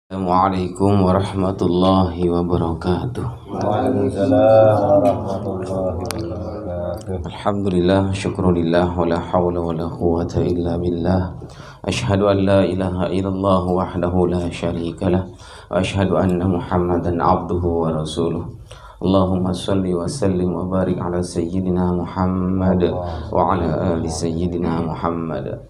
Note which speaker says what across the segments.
Speaker 1: Assalamualaikum warahmatullahi wabarakatuh.
Speaker 2: Waalaikumsalam warahmatullahi wabarakatuh.
Speaker 1: Alhamdulillah, syukrulillah, wala hawla wala quwwata illa billah. Ashhadu an la ilaha illallah wahdahu la syarikalah wa ashhadu anna Muhammadan abduhu wa rasuluh. Allahumma salli wa sallim wa barik ala sayyidina Muhammad wa ala ali sayyidina Muhammad.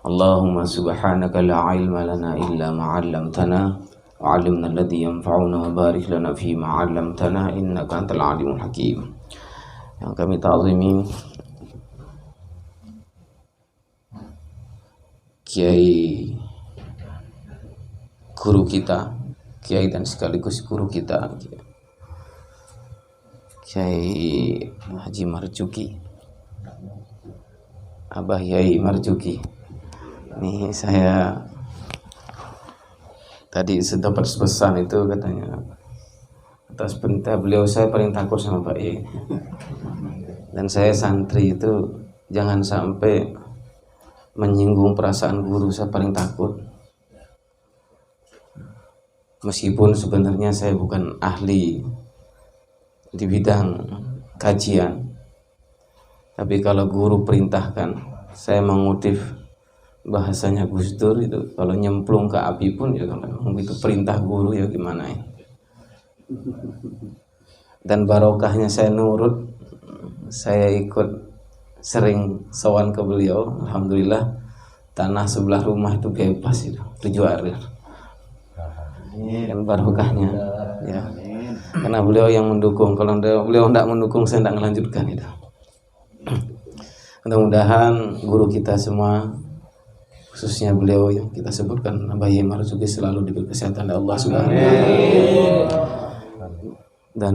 Speaker 1: Allahumma subhanaka la ilma lana illa ma 'allamtana wa 'allimna alladhi yanfa'una wa barik lana fi ma 'allamtana innaka antal alimul hakim. Yang kami ta'zimi Kiai guru kita, Kiai dan sekaligus guru kita, Kiai Haji Marzuki, Abah Yai Marzuki. Nih saya tadi sedapat pesan itu, katanya atas perintah beliau saya paling takut sama Pak E. Dan saya santri itu jangan sampai menyinggung perasaan guru, saya paling takut. Meskipun sebenarnya saya bukan ahli di bidang kajian, tapi kalau guru perintahkan, saya mengutip bahasanya Gus Dur itu, kalau nyemplung ke api pun ya memang itu perintah guru, ya gimana ya. Dan barokahnya saya nurut, saya ikut sering sowan ke beliau. Alhamdulillah tanah sebelah rumah itu bebas itu 7 air. Dan barokahnya ya, karena beliau yang mendukung. Kalau beliau tidak mendukung, saya tidak melanjutkan itu. Mudah-mudahan guru kita semua, khususnya beliau yang kita sebutkan Abah Yai Marzuki, selalu diberi kesehatan oleh Allah Subhanahu wa taala. Dan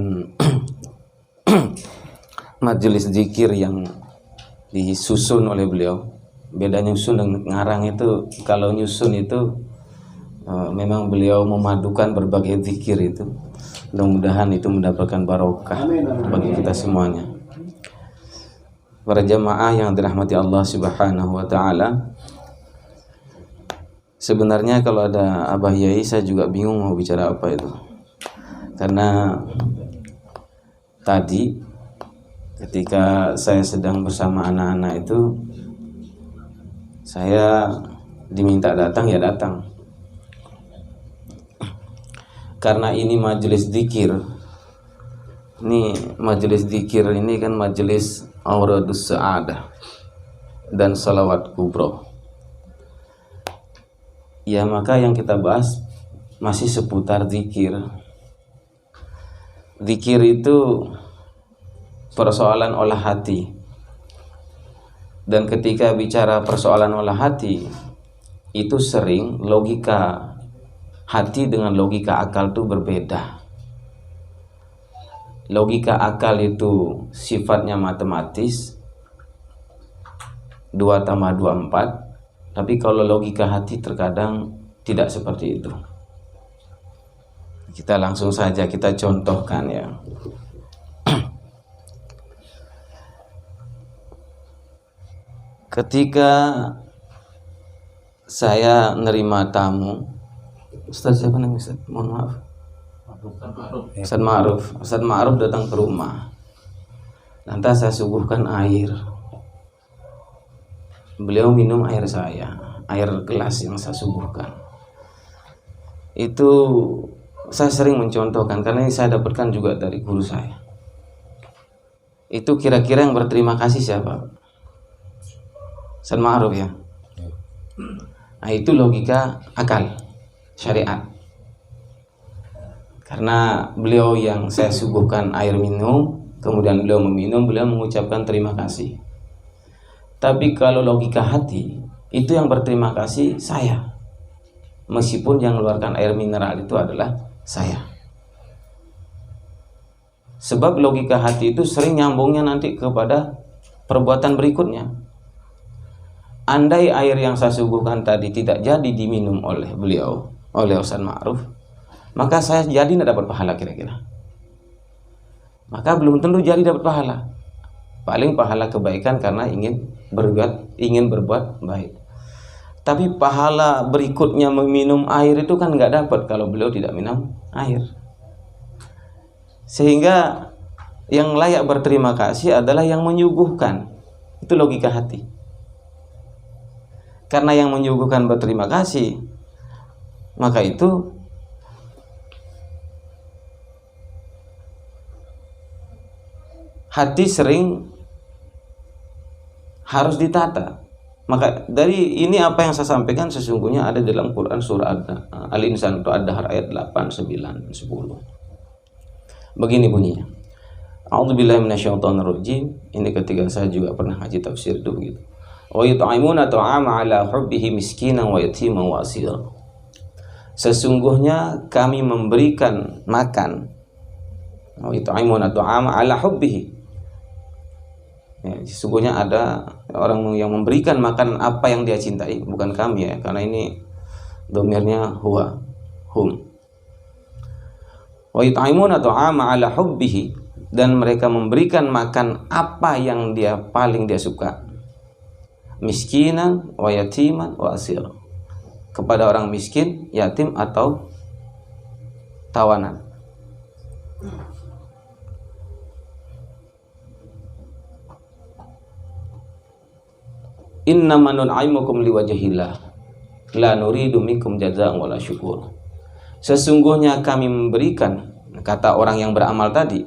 Speaker 1: majelis zikir yang disusun oleh beliau, bedanya nyusun dan ngarang itu, kalau nyusun itu memang beliau memadukan berbagai zikir itu. Mudah-mudahan itu mendapatkan barokah bagi kita semuanya. Para jamaah yang dirahmati Allah Subhanahu wa taala, sebenarnya kalau ada Abah Yai saya juga bingung mau bicara apa itu. Karena tadi ketika saya sedang bersama anak-anak itu, saya diminta datang, ya datang. Karena ini majelis zikir. Ini majelis zikir ini kan majelis Auradus Sa'adah dan Salawat Kubro. Ya, maka yang kita bahas masih seputar zikir. Zikir itu persoalan olah hati. Dan ketika bicara persoalan olah hati, itu sering logika hati dengan logika akal itu berbeda. Logika akal itu sifatnya matematis, 2 tambah 2 4. Tapi kalau logika hati terkadang tidak seperti itu. Kita langsung saja kita contohkan ya. Ketika saya nerima tamu, Ustaz siapa namanya Ustaz? Mohon maaf. Ustaz Ma'ruf datang ke rumah. Lantas saya suguhkan air. Beliau minum air saya, air gelas yang saya suguhkan. Itu saya sering mencontohkan, karena ini saya dapatkan juga dari guru saya. Itu kira-kira yang berterima kasih siapa? Ustaz Ma'ruf ya. Nah, itu logika akal syariat. Karena beliau yang saya suguhkan air minum, kemudian beliau meminum, beliau mengucapkan terima kasih. Tapi kalau logika hati, itu yang berterima kasih saya, meskipun yang mengeluarkan air mineral itu adalah saya. Sebab logika hati itu sering nyambungnya nanti kepada perbuatan berikutnya. Andai air yang saya suguhkan tadi tidak jadi diminum oleh beliau, oleh Ustaz Ma'ruf, maka saya jadi tidak dapat pahala kira-kira. Maka belum tentu jadi dapat pahala. Paling pahala kebaikan karena ingin berbuat baik. Tapi pahala berikutnya meminum air itu kan nggak dapat kalau beliau tidak minum air. Sehingga yang layak berterima kasih adalah yang menyuguhkan. Itu logika hati. Karena yang menyuguhkan berterima kasih, maka itu hati sering harus ditata. Maka dari ini apa yang saya sampaikan sesungguhnya ada dalam Quran surah Al-Insan atau Ad-Dahr ayat 8, 9, 10. Begini bunyinya. A'udzubillahi minasyaitonirrajim. Ini ketika saya juga pernah ngaji tafsir itu begitu. Wa yut'imuna ta'ama 'ala hubbihi miskinan wa yatiman wa asira. Sesungguhnya kami memberikan makan. Wa yut'imuna ta'ama 'ala hubbihi. Ya, sesungguhnya ada orang yang memberikan makan apa yang dia cintai, bukan kami ya, karena ini domirnya huwa, hum. Wa yut'imuna ta'ama 'ala hubbihi, dan mereka memberikan makan apa yang paling dia suka. Miskinan wa yatiman wa asir. Kepada orang miskin, yatim atau tawanan. Innama nun'imukum liwajhillah la nuridu minkum jazaa'an wala syukur. Sesungguhnya kami memberikan, kata orang yang beramal tadi,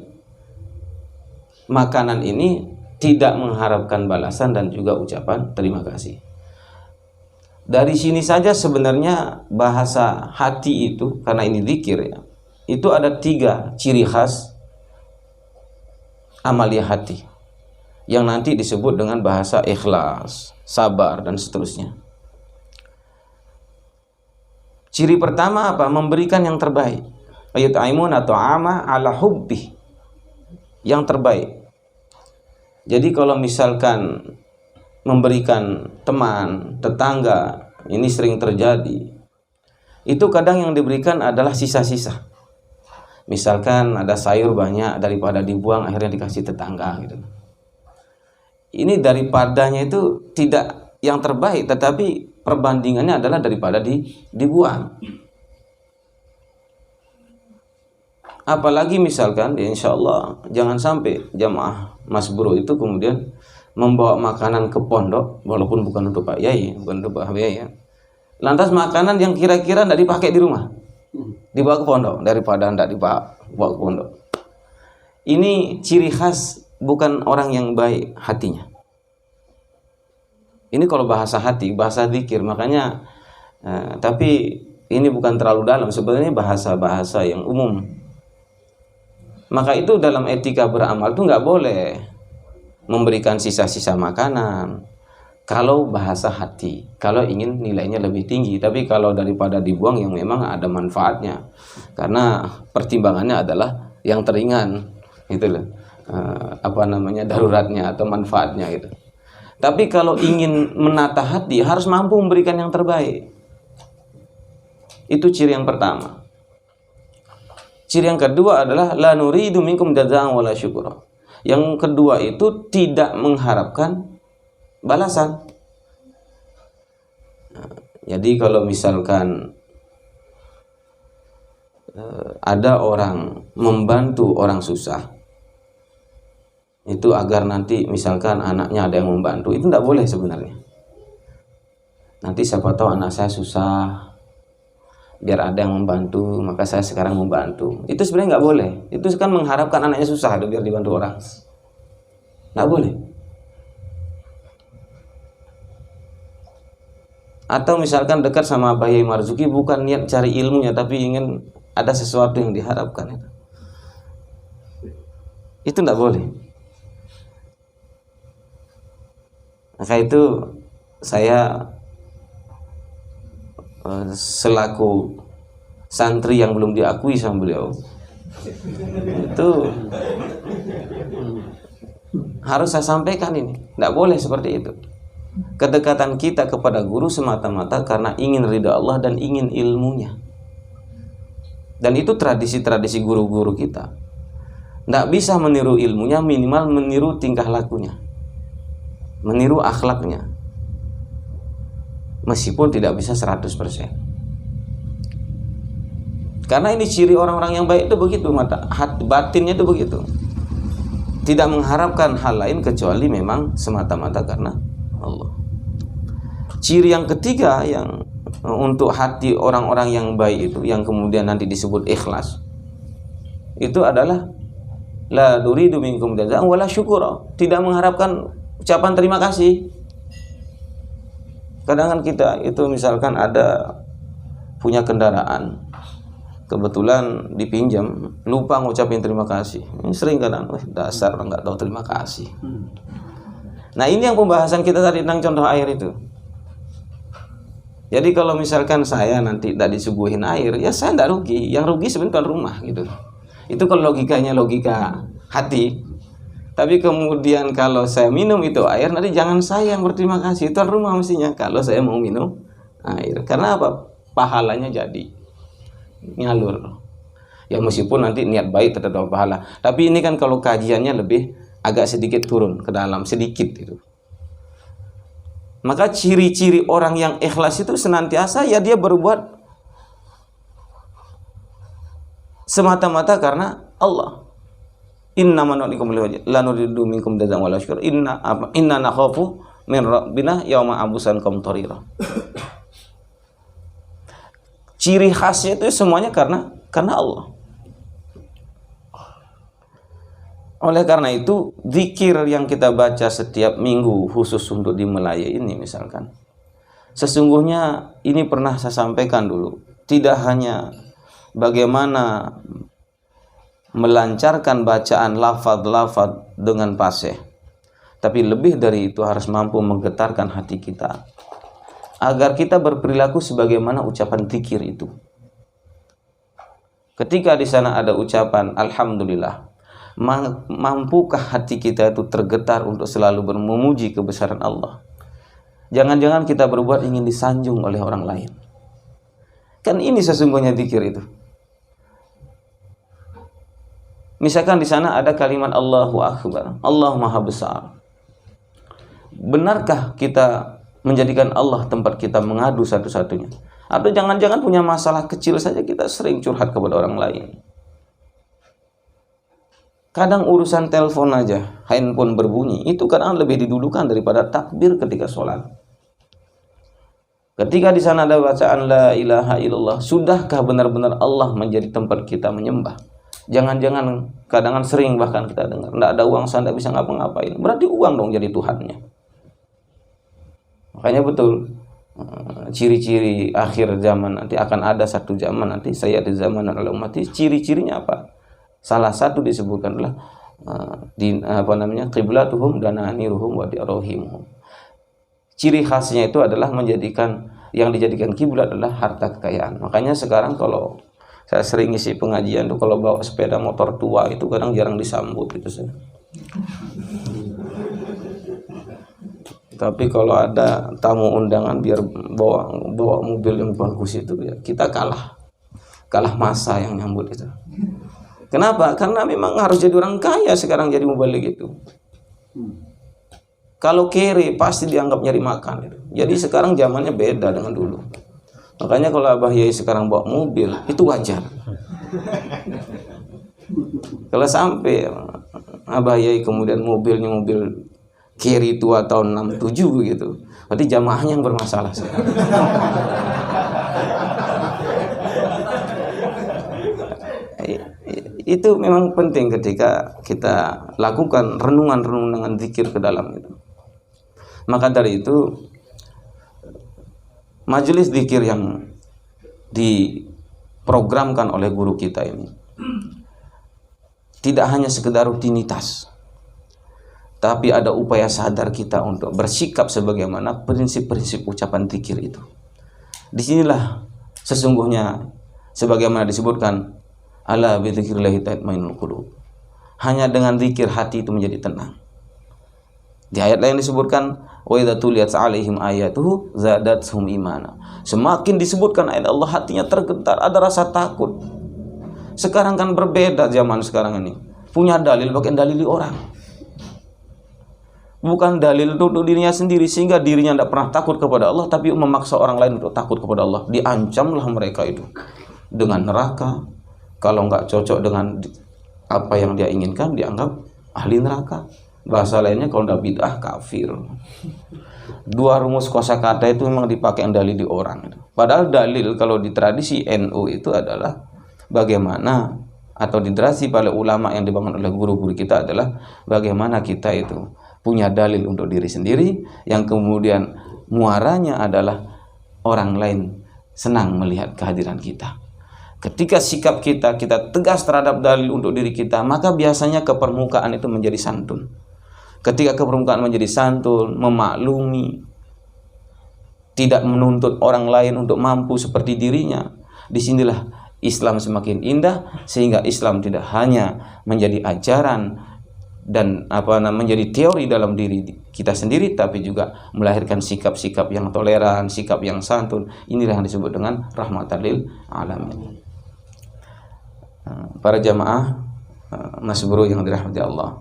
Speaker 1: makanan ini tidak mengharapkan balasan dan juga ucapan terima kasih. Dari sini saja sebenarnya bahasa hati itu, karena ini zikir ya, itu ada 3 ciri khas amalia hati yang nanti disebut dengan bahasa ikhlas, sabar, dan seterusnya. Ciri pertama apa? Memberikan yang terbaik. Yut'imuna ta'ama 'ala hubbi, yang terbaik. Jadi kalau misalkan memberikan teman, tetangga, ini sering terjadi. Itu kadang yang diberikan adalah sisa-sisa. Misalkan ada sayur banyak, daripada dibuang akhirnya dikasih tetangga gitu. Ini daripadanya itu tidak yang terbaik, tetapi perbandingannya adalah daripada dibuang. Apalagi misalkan, ya insya Allah jangan sampai jamaah Mas Bro itu kemudian membawa makanan ke pondok, walaupun bukan untuk Pak Yai, bukan untuk Pak Yai ya. Lantas makanan yang kira-kira tidak dipakai di rumah, dibawa ke pondok, daripada tidak dibawa ke pondok. Ini ciri khas bukan orang yang baik hatinya. Ini kalau bahasa hati, bahasa zikir, makanya tapi ini bukan terlalu dalam, sebenarnya bahasa-bahasa yang umum. Maka itu dalam etika beramal itu nggak boleh memberikan sisa-sisa makanan kalau bahasa hati, kalau ingin nilainya lebih tinggi. Tapi kalau daripada dibuang yang memang ada manfaatnya, karena pertimbangannya adalah yang teringan gitu loh. Daruratnya atau manfaatnya gitu. Tapi kalau ingin menata hati harus mampu memberikan yang terbaik. Itu ciri yang pertama. Ciri yang kedua adalah la nuridu minkum jazaa'an wala syukura. Yang kedua itu tidak mengharapkan balasan. Jadi kalau misalkan ada orang membantu orang susah, itu agar nanti misalkan anaknya ada yang membantu, itu tidak boleh sebenarnya. Nanti siapa tahu anak saya susah, biar ada yang membantu, maka saya sekarang membantu. Itu sebenarnya nggak boleh. Itu kan mengharapkan anaknya susah biar dibantu orang. Nggak boleh. Atau misalkan dekat sama Abah Yai Marzuki bukan niat cari ilmunya, tapi ingin ada sesuatu yang diharapkan. Itu nggak boleh. Maka itu saya selaku santri yang belum diakui sama beliau, itu harus saya sampaikan ini. Tidak boleh seperti itu. Kedekatan kita kepada guru semata-mata karena ingin ridha Allah dan ingin ilmunya. Dan itu tradisi-tradisi guru-guru kita. Tidak bisa meniru ilmunya, minimal meniru tingkah lakunya, meniru akhlaknya. meskipun tidak bisa 100%. Karena ini ciri orang-orang yang baik itu begitu, hati batinnya itu begitu. Tidak mengharapkan hal lain kecuali memang semata-mata karena Allah. Ciri yang ketiga yang untuk hati orang-orang yang baik itu, yang kemudian nanti disebut ikhlas, itu adalah la nuridu minkum jazaa'an wala syukura, tidak mengharapkan ucapan terima kasih. Kadang kan kita itu misalkan ada punya kendaraan, kebetulan dipinjam, lupa ngucapin terima kasih. Ini sering kadang, dasar orang nggak tahu terima kasih. Nah ini yang pembahasan kita tadi tentang contoh air itu. Jadi kalau misalkan saya nanti tidak disuguhin air, ya saya tidak rugi. Yang rugi sebenarnya tuan rumah gitu. Itu kalau logikanya logika hati. Tapi kemudian kalau saya minum itu air, nanti jangan saya yang berterima kasih, tuan rumah mestinya kalau saya mau minum air. Karena apa? Pahalanya jadi ngalur. Ya meskipun nanti niat baik tetap dapat pahala. Tapi ini kan kalau kajiannya lebih agak sedikit turun ke dalam, sedikit itu. Maka ciri-ciri orang yang ikhlas itu senantiasa ya dia berbuat semata-mata karena Allah. Inna manalikum la nuridu minkum jazaa'an wala syukur. Inna nakhafu min rabbina yauma abusan qamtarira. Ciri khasnya itu semuanya karena Allah. Oleh karena itu, zikir yang kita baca setiap minggu khusus untuk di Melaya ini misalkan, sesungguhnya ini pernah saya sampaikan dulu, tidak hanya bagaimana melancarkan bacaan lafaz-lafaz dengan fasih, tapi lebih dari itu harus mampu menggetarkan hati kita agar kita berperilaku sebagaimana ucapan zikir itu. Ketika di sana ada ucapan alhamdulillah, mampukah hati kita itu tergetar untuk selalu memuji kebesaran Allah? Jangan-jangan kita berbuat ingin disanjung oleh orang lain. Kan ini sesungguhnya zikir itu. Misalkan di sana ada kalimat Allahu Akbar, Allah Maha Besar. Benarkah kita menjadikan Allah tempat kita mengadu satu-satunya? Atau jangan-jangan punya masalah kecil saja kita sering curhat kepada orang lain? Kadang urusan telepon aja, handphone berbunyi, itu kadang lebih didulukan daripada takbir ketika sholat. Ketika di sana ada bacaan la ilaha illallah, sudahkah benar-benar Allah menjadi tempat kita menyembah? Jangan-jangan kadang sering bahkan kita dengar, tidak ada uang saya tidak bisa ngapa-ngapain. Berarti uang dong jadi Tuhannya. Makanya betul, ciri-ciri akhir zaman nanti akan ada satu zaman nanti saya di zaman al-ummati, ciri-cirinya apa? Salah satu disebutkan adalah qiblatuhum dananiruhum wa dirohimuhum. Ciri khasnya itu adalah yang dijadikan kiblat adalah harta kekayaan. Makanya sekarang kalau saya sering ngisi pengajian tuh, kalau bawa sepeda motor tua itu kadang jarang disambut gitu sih. Tapi kalau ada tamu undangan biar bawa mobil yang bagus itu ya kita kalah masa yang nyambut itu. Kenapa? Karena memang harus jadi orang kaya sekarang jadi mubalik itu. Kalau kere pasti dianggap nyari makan gitu. Jadi sekarang zamannya beda dengan dulu. Makanya kalau Abah Yai sekarang bawa mobil itu wajar. Kalau sampai Abah Yai kemudian mobilnya mobil Kiri tua tahun 67 gitu, berarti jamaahnya yang bermasalah sekarang. Itu memang penting ketika kita lakukan renungan-renungan dengan zikir ke dalam itu. Maka dari itu majelis zikir yang diprogramkan oleh guru kita ini tidak hanya sekedar rutinitas, tapi ada upaya sadar kita untuk bersikap sebagaimana prinsip-prinsip ucapan zikir itu. Disinilah sesungguhnya sebagaimana disebutkan ala bi dzikrillah tatma'innul qulub. Hanya dengan zikir hati itu menjadi tenang. Di ayat lain disebutkan wa idza tuliyat 'alaihim ayatuhu zadatuhum imana. Semakin disebutkan ayat Allah hatinya tergetar, ada rasa takut. Sekarang kan berbeda zaman sekarang ini. Punya dalil pakai dalili orang. bukan dalil untuk dirinya sendiri, sehingga dirinya tidak pernah takut kepada Allah, tapi memaksa orang lain untuk takut kepada Allah. Diancamlah mereka itu dengan neraka. Kalau nggak cocok dengan apa yang dia inginkan, dianggap ahli neraka. Bahasa lainnya kalau udah bid'ah, kafir. Dua rumus kosakata itu memang dipakai dalil di orang. Padahal dalil kalau di tradisi NU itu adalah bagaimana, atau di tradisi para ulama yang dibangun oleh guru-guru kita adalah bagaimana kita itu punya dalil untuk diri sendiri, yang kemudian muaranya adalah orang lain senang melihat kehadiran kita. Ketika sikap kita tegas terhadap dalil untuk diri kita, maka biasanya ke permukaan itu menjadi santun. Ketika ke permukaan menjadi santun, memaklumi, tidak menuntut orang lain untuk mampu seperti dirinya, disinilah Islam semakin indah, sehingga Islam tidak hanya menjadi ajaran dan menjadi teori dalam diri kita sendiri, tapi juga melahirkan sikap-sikap yang toleran, sikap yang santun. Inilah yang disebut dengan rahmatan lil alamin. Para jamaah Mas Bro yang dirahmati Allah,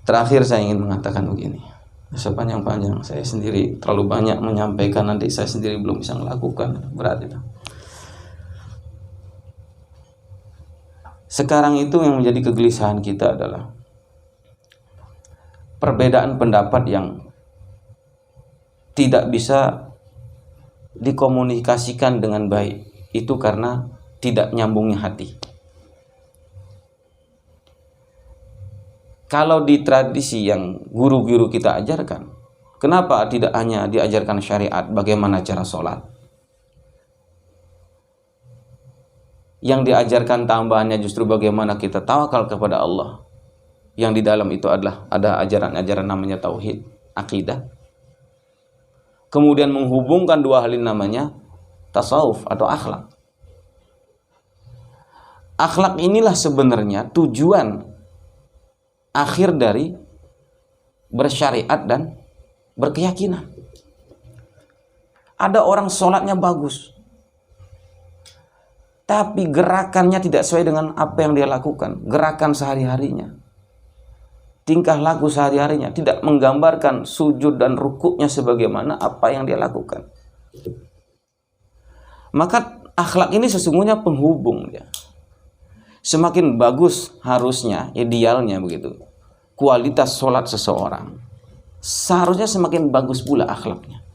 Speaker 1: terakhir saya ingin mengatakan begini. Sepanjang-panjang saya sendiri terlalu banyak menyampaikan, nanti saya sendiri belum bisa melakukan, berat itu. Sekarang itu yang menjadi kegelisahan kita adalah perbedaan pendapat yang tidak bisa dikomunikasikan dengan baik. Itu karena tidak nyambungnya hati. Kalau di tradisi yang guru-guru kita ajarkan, kenapa tidak hanya diajarkan syariat bagaimana cara sholat? Yang diajarkan tambahannya justru bagaimana kita tawakal kepada Allah. Yang di dalam itu adalah ada ajaran-ajaran namanya tauhid, akidah. Kemudian menghubungkan dua hal ini namanya tasawuf atau akhlak. Akhlak inilah sebenarnya tujuan akhir dari bersyariat dan berkeyakinan. Ada orang sholatnya bagus, tapi gerakannya tidak sesuai dengan apa yang dia lakukan. Gerakan sehari-harinya, tingkah laku sehari-harinya tidak menggambarkan sujud dan rukuknya sebagaimana apa yang dia lakukan. Maka akhlak ini sesungguhnya penghubung dia. Semakin bagus harusnya, idealnya begitu, kualitas sholat seseorang, seharusnya semakin bagus pula akhlaknya.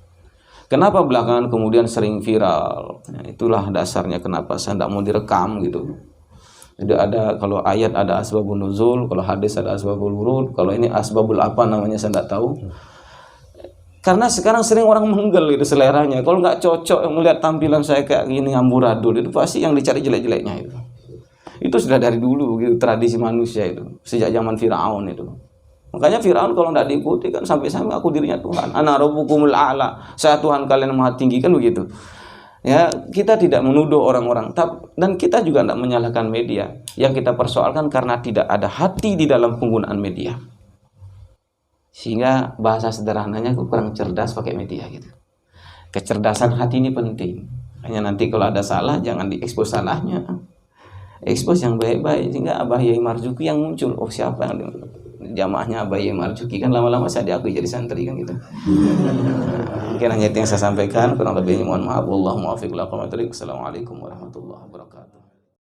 Speaker 1: Kenapa belakangan kemudian sering viral? Itulah dasarnya kenapa saya tidak mau direkam gitu. Jadi ada, kalau ayat ada asbabun nuzul, kalau hadis ada asbabul wurud, kalau ini asbabul apa namanya saya tidak tahu. Karena sekarang sering orang menggel itu seleranya. Kalau nggak cocok melihat tampilan saya kayak gini amburadul, itu pasti yang dicari jelek-jeleknya itu. Itu sudah dari dulu gitu, tradisi manusia itu, sejak zaman Firaun itu. Makanya Firaun kalau tidak diikuti kan sampai mengaku dirinya Tuhan. Ana rabbukumul a'la, saya Tuhan kalian yang maha tinggi, kan begitu. Ya, kita tidak menuduh orang-orang, dan kita juga tidak menyalahkan media. Yang kita persoalkan karena tidak ada hati di dalam penggunaan media. Sehingga bahasa sederhananya kurang cerdas pakai media gitu. Kecerdasan hati ini penting. Hanya nanti kalau ada salah jangan diekspos salahnya, ekspos yang baik-baik, sehingga Abah Yai Marzuki yang muncul. Oh, siapa yang jamaahnya Abah Yai Marzuki, kan lama-lama saya diakui jadi santri kan gitu. Mungkin hanya itu yang saya sampaikan, kurang lebihnya mohon maaf. Wallahu muwaffiq. Assalamualaikum warahmatullahi wabarakatuh.